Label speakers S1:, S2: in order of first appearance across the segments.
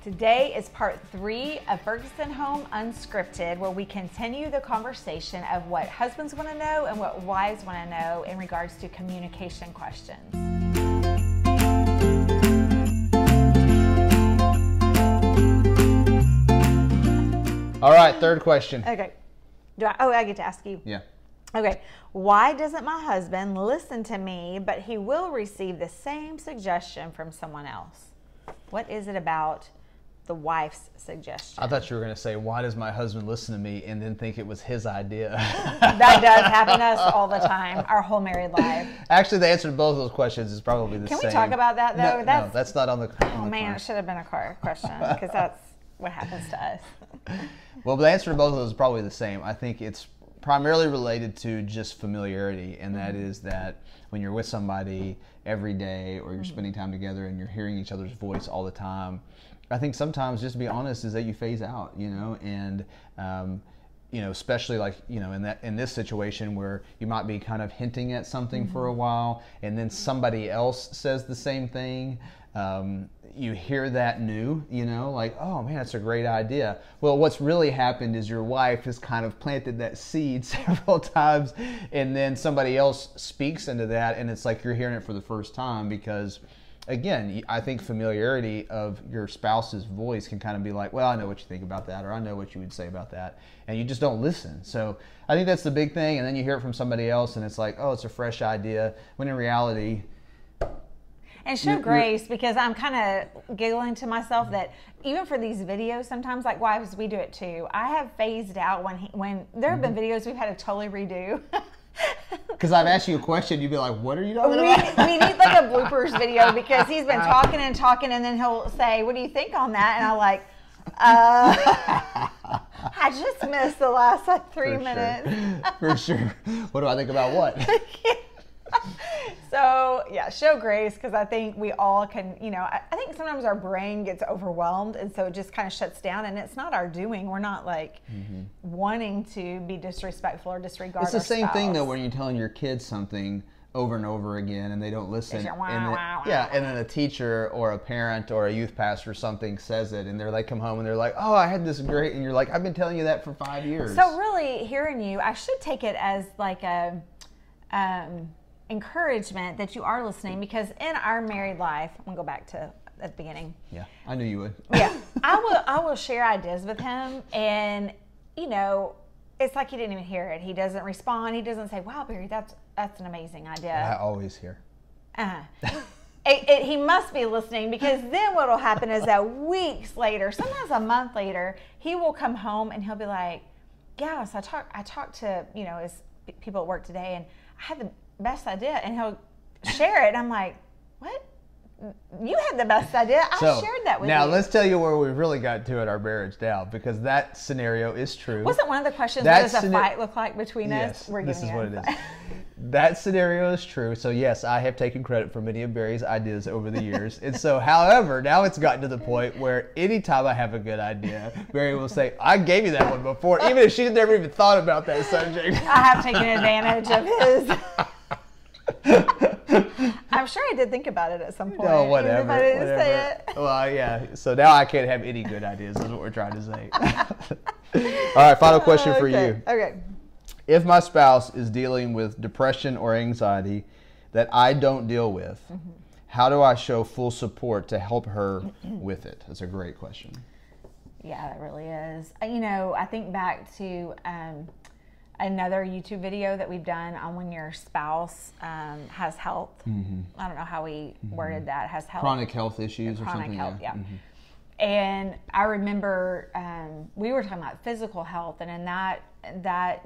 S1: Today is part 3 of Ferguson Home Unscripted, where we continue the conversation of what husbands want to know and what wives want to know in regards to communication questions.
S2: All right, third question.
S1: Okay. I get to ask you?
S2: Yeah.
S1: Okay. Why doesn't my husband listen to me, but he will receive the same suggestion from someone else? What is it about the wife's suggestion?
S2: I thought you were going to say, why does my husband listen to me and then think it was his idea?
S1: That does happen to us all the time, our whole married life.
S2: Actually, the answer to both of those questions is probably the same.
S1: Can we talk about that, though?
S2: No, that's not on the
S1: Oh, man, it should have been a car question, because that's what happens to us.
S2: Well, the answer to both of those is probably the same. I think it's primarily related to just familiarity, and that is that when you're with somebody every day or you're spending time together and you're hearing each other's voice all the time, I think sometimes, just to be honest, is that you phase out, and especially like, in this situation where you might be kind of hinting at something for a while and then somebody else says the same thing. You hear that new, like, oh man, that's a great idea. Well, what's really happened is your wife has kind of planted that seed several times, and then somebody else speaks into that, and it's like you're hearing it for the first time because, again, I think familiarity of your spouse's voice can kind of be like, well, I know what you think about that, or I know what you would say about that, and you just don't listen. So I think that's the big thing, and then you hear it from somebody else, and it's like, oh, it's a fresh idea, when in reality...
S1: And show grace, because I'm kind of giggling to myself that even for these videos, sometimes, like wives, we do it too. I have phased out when there have been videos we've had to totally redo.
S2: Because I've asked you a question, you'd be like, what are you talking about?
S1: We need like a bloopers video, because he's been talking, and then he'll say, what do you think on that? And I'm like, I just missed the last like 3 minutes.
S2: For sure. What do I think about what?
S1: So yeah, show grace, because I think we all can, I think sometimes our brain gets overwhelmed, and so it just kind of shuts down, and it's not our doing. We're not like wanting to be disrespectful or disregard
S2: It's the same
S1: spouse.
S2: thing though when you're telling your kids something over and over again and they don't listen. And then a teacher or a parent or a youth pastor or something says it, and they come home and they're like, oh, I had this great, and you're like, I've been telling you that for 5 years.
S1: So really, hearing you, I should take it as like a encouragement that you are listening, because in our married life, I'm gonna go back to at the beginning.
S2: Yeah, I knew you would.
S1: Yeah, I will share ideas with him, and it's like he didn't even hear it. He doesn't respond. He doesn't say, "Wow, Barie, that's an amazing idea."
S2: I always hear.
S1: He must be listening, because then what will happen is that weeks later, sometimes a month later, he will come home and he'll be like, "Yeah, so I talked to his people at work today, and I had the best idea," and he'll share it, and I'm like, what? You had the best idea. I shared that with you.
S2: Now let's tell you where we've really got to in our marriage now, because that scenario is true.
S1: Wasn't one of the questions, what does a fight look like between us?
S2: Yes, this is what it is. That scenario is true. So yes, I have taken credit for many of Barry's ideas over the years. And so, however, now it's gotten to the point where anytime I have a good idea, Barie will say, I gave you that one before, even if she's never even thought about that subject.
S1: I have taken advantage of his. I'm sure I did think about it at some point.
S2: No, whatever.
S1: Even if I didn't say it.
S2: Well, yeah. So now I can't have any good ideas. That's what we're trying to say. All right, final question for you.
S1: Okay.
S2: If my spouse is dealing with depression or anxiety that I don't deal with, how do I show full support to help her with it? That's a great question.
S1: Yeah, that really is. I think back to another YouTube video that we've done on when your spouse has health. I don't know how we worded that. Has health.
S2: Chronic health issues or something.
S1: Chronic health, yeah. And I remember we were talking about physical health, and in that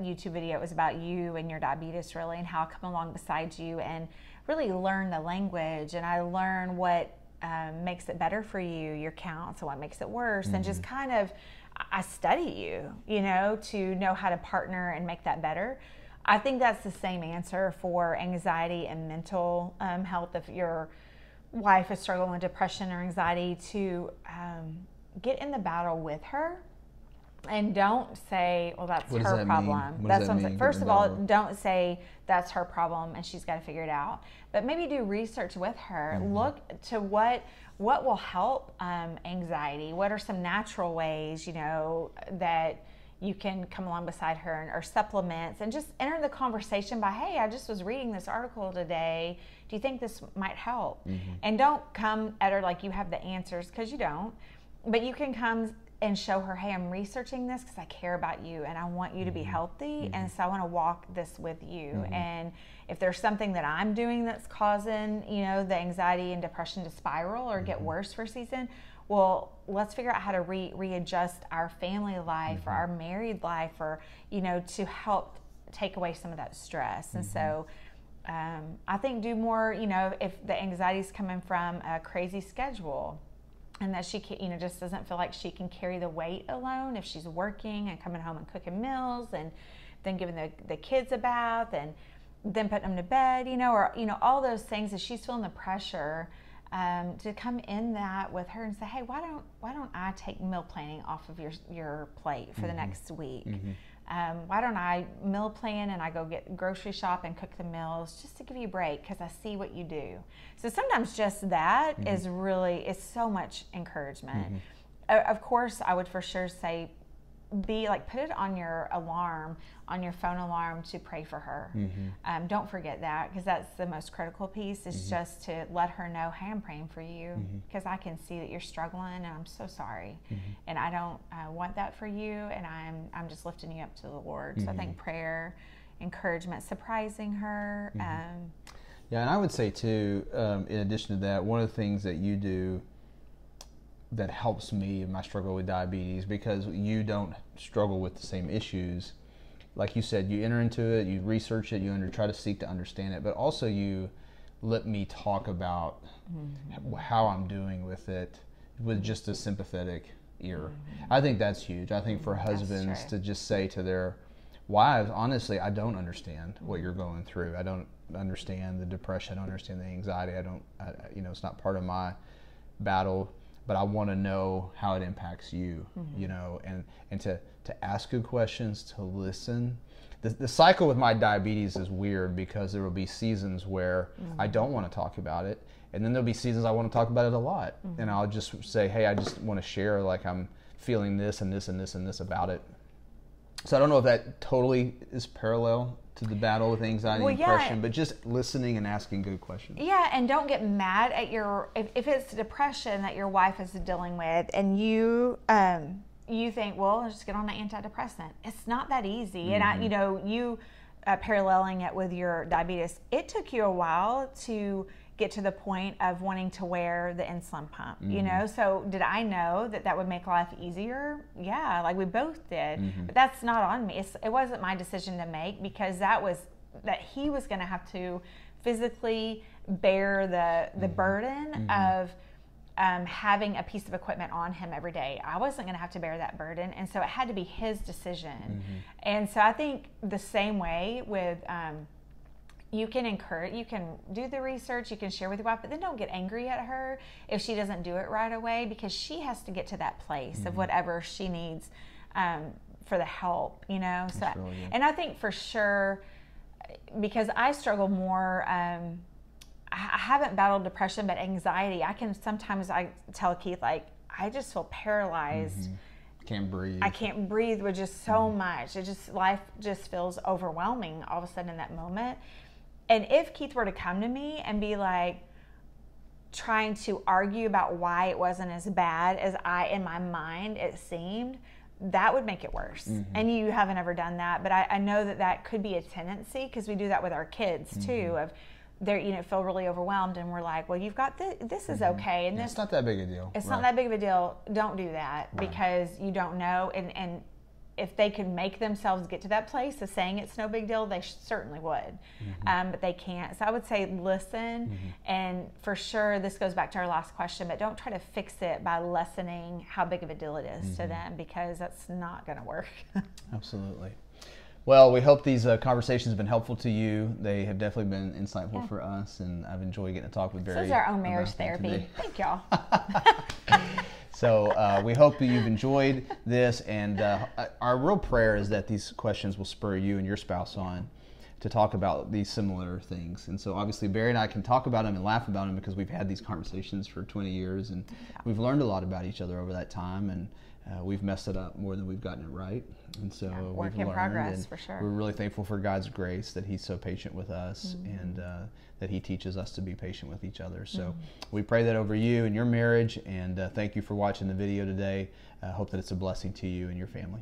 S1: YouTube video, it was about you and your diabetes, really, and how I come along beside you and really learn the language, and I learn what makes it better for you, your counts, and what makes it worse, and just kind of, I study you, to know how to partner and make that better. I think that's the same answer for anxiety and mental health. If your wife is struggling with depression or anxiety, to get in the battle with her And don't say, well, that's
S2: What does
S1: her
S2: that
S1: problem.
S2: mean?
S1: That's
S2: What does
S1: what I'm
S2: that
S1: saying.
S2: mean?
S1: First
S2: Get
S1: of
S2: the
S1: all,
S2: Bible.
S1: don't say that's her problem and she's got to figure it out. But maybe do research with her. Look to what will help anxiety. What are some natural ways, that you can come along beside her, or supplements, and just enter the conversation by, hey, I just was reading this article today. Do you think this might help? And don't come at her like you have the answers, because you don't. But you can come and show her, hey, I'm researching this because I care about you and I want you to be healthy, and so I want to walk this with you. And if there's something that I'm doing that's causing, the anxiety and depression to spiral or get worse for a season, well, let's figure out how to readjust our family life or our married life, or, to help take away some of that stress. And so I think do more, if the anxiety is coming from a crazy schedule, and that she can, just doesn't feel like she can carry the weight alone if she's working and coming home and cooking meals and then giving the kids a bath and then putting them to bed, or all those things, that she's feeling the pressure, to come in that with her and say, hey, why don't I take meal planning off of your plate for the next week? Why don't I meal plan and I go get grocery shop and cook the meals just to give you a break, because I see what you do. So sometimes just that is so much encouragement. Of course, I would for sure say, put it on your alarm, on your phone alarm, to pray for her. Don't forget that, because that's the most critical piece, is just to let her know, hey, I'm praying for you, because I can see that you're struggling and I'm so sorry. And I don't want that for you, and I'm just lifting you up to the Lord. So I think prayer, encouragement, surprising her.
S2: Yeah, and I would say too, in addition to that, one of the things that you do that helps me in my struggle with diabetes, because you don't struggle with the same issues. Like you said, you enter into it, you research it, you try to seek to understand it, but also you let me talk about how I'm doing with it with just a sympathetic ear. I think that's huge. I think for husbands to just say to their wives, honestly, I don't understand what you're going through. I don't understand the depression. I don't understand the anxiety. It's not part of my battle, but I want to know how it impacts you, and to ask good questions, to listen. The cycle with my diabetes is weird, because there will be seasons where I don't want to talk about it, and then there'll be seasons I want to talk about it a lot. And I'll just say, hey, I just want to share, like, I'm feeling this and this and this and this about it. So I don't know if that totally is parallel to the battle with anxiety and depression, but just listening and asking good questions. Yeah,
S1: and don't get mad at if it's depression that your wife is dealing with, and you think, well, I'll just get on an antidepressant. It's not that easy. And you paralleling it with your diabetes, it took you a while to get to the point of wanting to wear the insulin pump, So did I know that would make life easier? Yeah, like we both did. But that's not on me. It wasn't my decision to make, because that he was going to have to physically bear the burden of having a piece of equipment on him every day. I wasn't going to have to bear that burden, and so it had to be his decision. And so I think the same way with you can encourage, you can do the research, you can share with your wife, but then don't get angry at her if she doesn't do it right away, because she has to get to that place of whatever she needs for the help, So, really, and I think for sure, because I struggle more, I haven't battled depression, but anxiety, I tell Keith, like, I just feel paralyzed.
S2: Can't breathe.
S1: I can't breathe with just so much. Life just feels overwhelming all of a sudden in that moment. And if Keith were to come to me and be like, trying to argue about why it wasn't as bad as in my mind it seemed, that would make it worse. And you haven't ever done that, but I know that could be a tendency, because we do that with our kids too, of they feel really overwhelmed, and we're like, well, you've got this is okay, and
S2: it's not that big a deal.
S1: It's not that big of a deal. Don't do that, because you don't know, and if they could make themselves get to that place of saying it's no big deal, they certainly would, but they can't. So I would say listen, and for sure, this goes back to our last question, but don't try to fix it by lessening how big of a deal it is to them, because that's not going to work.
S2: Absolutely. Well, we hope these conversations have been helpful to you. They have definitely been insightful for us, and I've enjoyed getting to talk with Barie.
S1: This is our own marriage therapy. Thank y'all.
S2: So we hope that you've enjoyed this, and our real prayer is that these questions will spur you and your spouse on to talk about these similar things. And so obviously Barie and I can talk about them and laugh about them because we've had these conversations for 20 years, and we've learned a lot about each other over that time, and we've messed it up more than we've gotten it right. And so
S1: work
S2: we've
S1: in
S2: learned,
S1: progress,
S2: and
S1: for sure.
S2: we're really thankful for God's grace that He's so patient with us, and that He teaches us to be patient with each other. So we pray that over you and your marriage, and thank you for watching the video today. I hope that it's a blessing to you and your family.